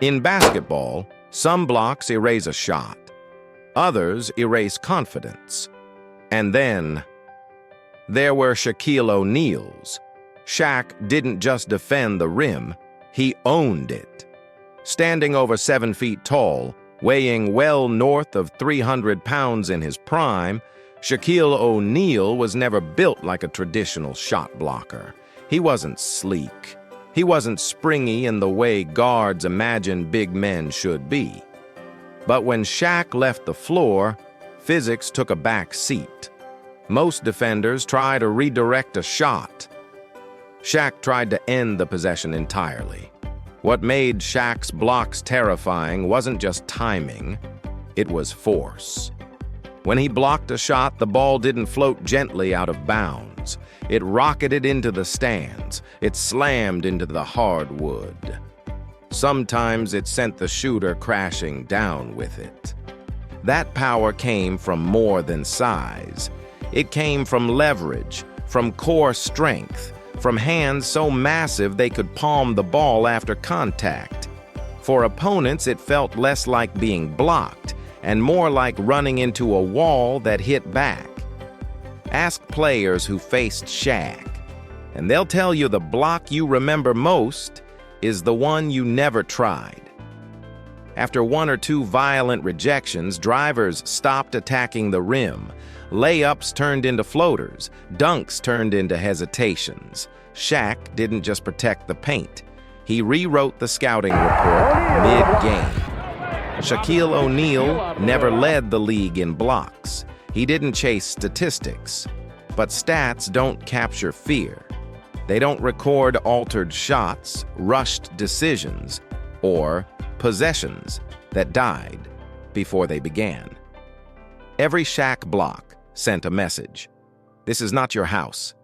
In basketball, some blocks erase a shot, others erase confidence. And then there were Shaquille O'Neal's. Shaq didn't just defend the rim, he owned it. Standing over 7 feet tall, weighing well north of 300 pounds in his prime, Shaquille O'Neal was never built like a traditional shot blocker. He wasn't sleek. He wasn't springy in the way guards imagine big men should be. But when Shaq left the floor, physics took a back seat. Most defenders try to redirect a shot. Shaq tried to end the possession entirely. What made Shaq's blocks terrifying wasn't just timing, it was force. When he blocked a shot, the ball didn't float gently out of bounds. It rocketed into the stands. It slammed into the hardwood. Sometimes it sent the shooter crashing down with it. That power came from more than size. It came from leverage, from core strength, from hands so massive they could palm the ball after contact. For opponents, it felt less like being blocked and more like running into a wall that hit back. Ask players who faced Shaq, and they'll tell you the block you remember most is the one you never tried. After 1 or 2 violent rejections, drivers stopped attacking the rim. Layups turned into floaters. Dunks turned into hesitations. Shaq didn't just protect the paint. He rewrote the scouting report mid-game. Shaquille O'Neal never led the league in blocks. He didn't chase statistics. But stats don't capture fear. They don't record altered shots, rushed decisions, or possessions that died before they began. Every Shaq block sent a message. This is not your house.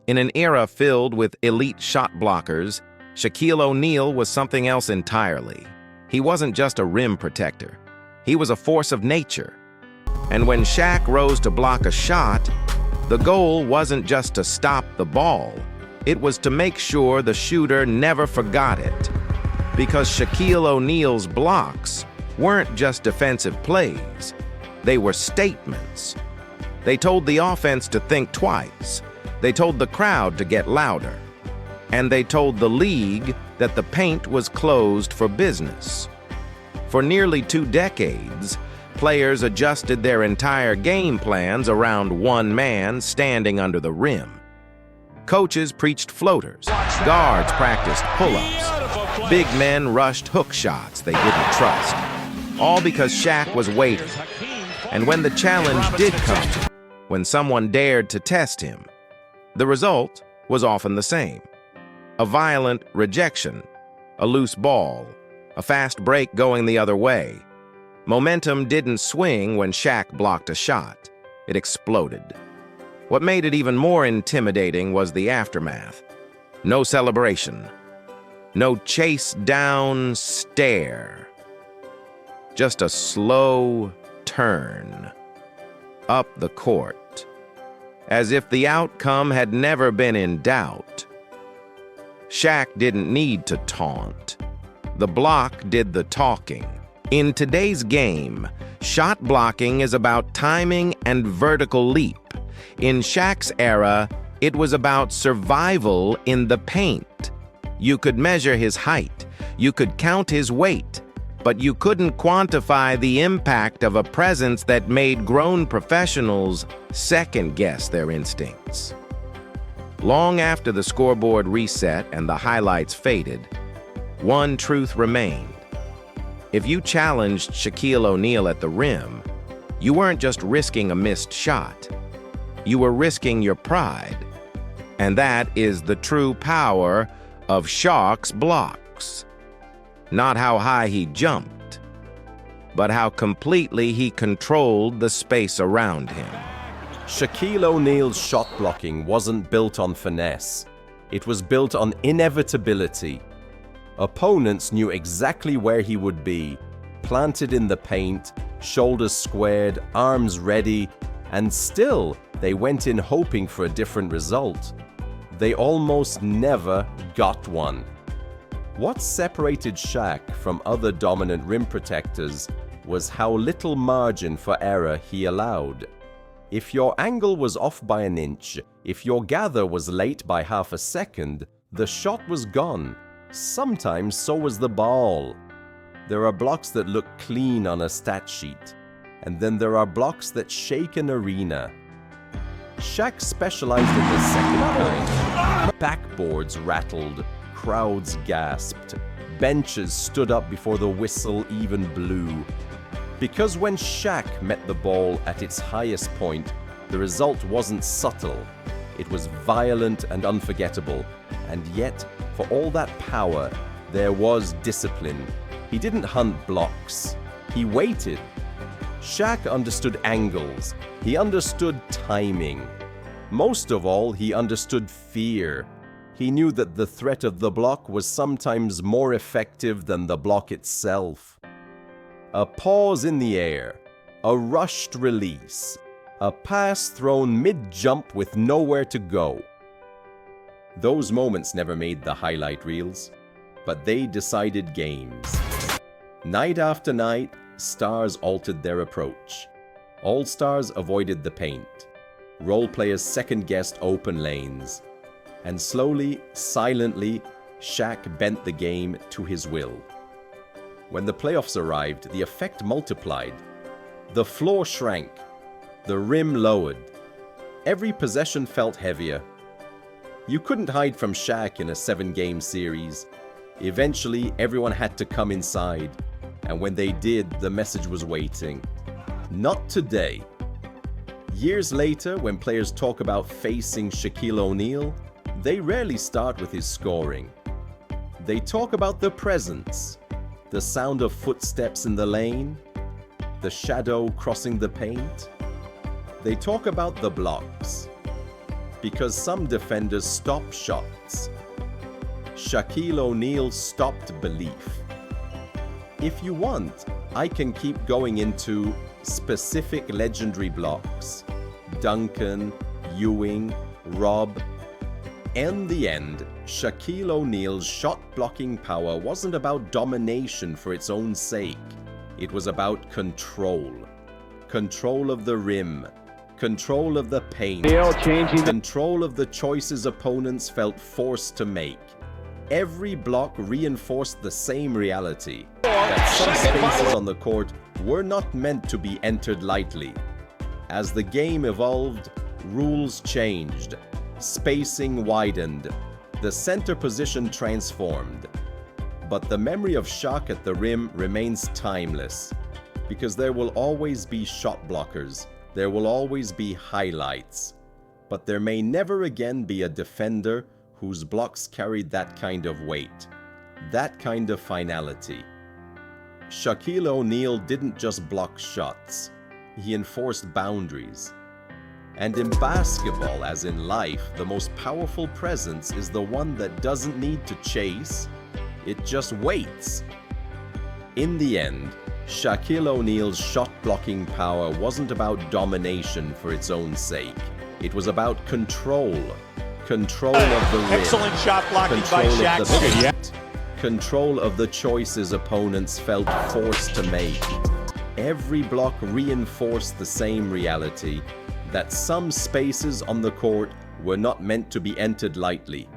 In an era filled with elite shot blockers, Shaquille O'Neal was something else entirely. He wasn't just a rim protector. He was a force of nature. And when Shaq rose to block a shot, the goal wasn't just to stop the ball. It was to make sure the shooter never forgot it. Because Shaquille O'Neal's blocks weren't just defensive plays. They were statements. They told the offense to think twice. They told the crowd to get louder. And they told the league that the paint was closed for business. For nearly 2 decades, players adjusted their entire game plans around one man standing under the rim. Coaches preached floaters. Guards practiced pull-ups. Big men rushed hook shots they didn't trust. All because Shaq was waiting. And when the challenge did come, when someone dared to test him, the result was often the same. A violent rejection, a loose ball, a fast break going the other way. Momentum didn't swing when Shaq blocked a shot. It exploded. What made it even more intimidating was the aftermath. No celebration. No chase-down stare. Just a slow turn up the court, as if the outcome had never been in doubt. Shaq didn't need to taunt. The block did the talking. In today's game, shot blocking is about timing and vertical leap. In Shaq's era, it was about survival in the paint. You could measure his height, you could count his weight, but you couldn't quantify the impact of a presence that made grown professionals second-guess their instincts. Long after the scoreboard reset and the highlights faded, one truth remained. If you challenged Shaquille O'Neal at the rim, you weren't just risking a missed shot. You were risking your pride. And that is the true power of Shaq's blocks. Not how high he jumped, but how completely he controlled the space around him. Shaquille O'Neal's shot blocking wasn't built on finesse. It was built on inevitability. Opponents knew exactly where he would be, planted in the paint, shoulders squared, arms ready, and still they went in hoping for a different result. They almost never got one. What separated Shaq from other dominant rim protectors was how little margin for error he allowed. If your angle was off by an inch, if your gather was late by half a second, the shot was gone. Sometimes so was the ball. There are blocks that look clean on a stat sheet, and then there are blocks that shake an arena. Shaq specialized in the second kind. Backboards rattled, crowds gasped, benches stood up before the whistle even blew. Because when Shaq met the ball at its highest point, the result wasn't subtle. It was violent and unforgettable. And yet, for all that power, there was discipline. He didn't hunt blocks. He waited. Shaq understood angles. He understood timing. Most of all, he understood fear. He knew that the threat of the block was sometimes more effective than the block itself. A pause in the air, a rushed release, a pass thrown mid-jump with nowhere to go. Those moments never made the highlight reels, but they decided games. Night after night, stars altered their approach. All-stars avoided the paint. Role players second-guessed open lanes. And slowly, silently, Shaq bent the game to his will. When the playoffs arrived, the effect multiplied. The floor shrank. The rim lowered. Every possession felt heavier. You couldn't hide from Shaq in a 7-game series. Eventually, everyone had to come inside. And when they did, the message was waiting. Not today. Years later, when players talk about facing Shaquille O'Neal, they rarely start with his scoring. They talk about the presence, the sound of footsteps in the lane, the shadow crossing the paint. They talk about the blocks, because some defenders stop shots. Shaquille O'Neal stopped belief. If you want, I can keep going into specific legendary blocks. Duncan, Ewing, Rob. In the end, Shaquille O'Neal's shot-blocking power wasn't about domination for its own sake. It was about control. Control of the rim. Control of the paint. Control of the choices opponents felt forced to make. Every block reinforced the same reality, that some spaces on the court were not meant to be entered lightly. As the game evolved, rules changed. Spacing widened. The center position transformed. But the memory of Shaq at the rim remains timeless, because there will always be shot blockers. There will always be highlights. But there may never again be a defender whose blocks carried that kind of weight, that kind of finality. Shaquille O'Neal didn't just block shots. He enforced boundaries. And in basketball, as in life, the most powerful presence is the one that doesn't need to chase, it just waits. In the end, Shaquille O'Neal's shot-blocking power wasn't about domination for its own sake. It was about control. Control of the rim. Excellent shot blocking by Shaq. Control of the paint. Control of the choices opponents felt forced to make. Every block reinforced the same reality, that some spaces on the court were not meant to be entered lightly.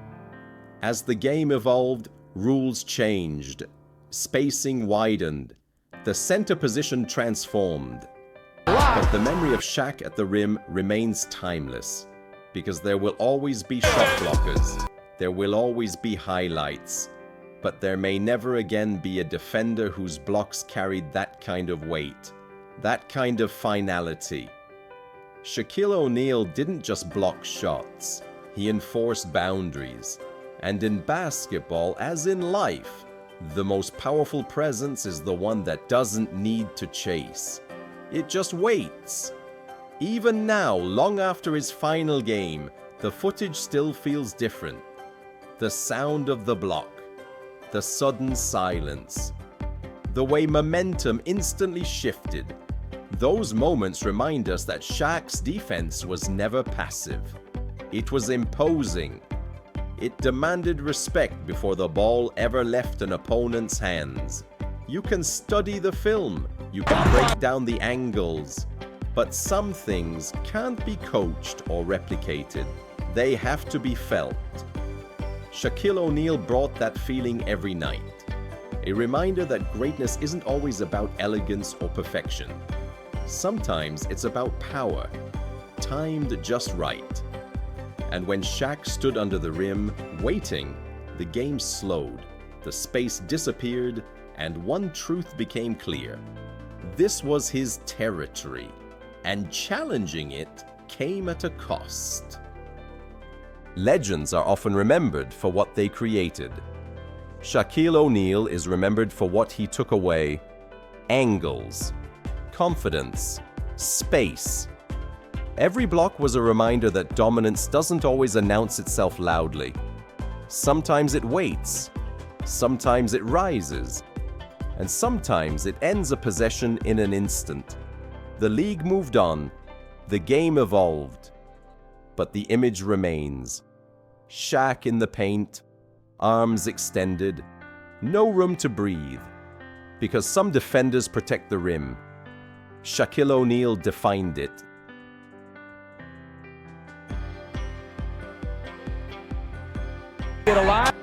As the game evolved, rules changed. Spacing widened. The center position transformed. But the memory of Shaq at the rim remains timeless, because there will always be shot blockers. There will always be highlights. But there may never again be a defender whose blocks carried that kind of weight, that kind of finality. Shaquille O'Neal didn't just block shots, he enforced boundaries. And in basketball, as in life, the most powerful presence is the one that doesn't need to chase. It just waits. Even now, long after his final game, the footage still feels different. The sound of the block, the sudden silence, the way momentum instantly shifted. Those moments remind us that Shaq's defense was never passive. It was imposing. It demanded respect before the ball ever left an opponent's hands. You can study the film, you can break down the angles, but some things can't be coached or replicated. They have to be felt. Shaquille O'Neal brought that feeling every night. A reminder that greatness isn't always about elegance or perfection. Sometimes it's about power, timed just right. And when Shaq stood under the rim, waiting, the game slowed, the space disappeared, and one truth became clear. This was his territory, and challenging it came at a cost. Legends are often remembered for what they created. Shaquille O'Neal is remembered for what he took away: angles, confidence, space. Every block was a reminder that dominance doesn't always announce itself loudly. Sometimes it waits, sometimes it rises, and sometimes it ends a possession in an instant. The league moved on, the game evolved, but the image remains. Shaq in the paint, arms extended, no room to breathe, because some defenders protect the rim. Shaquille O'Neal defined it. Get alive.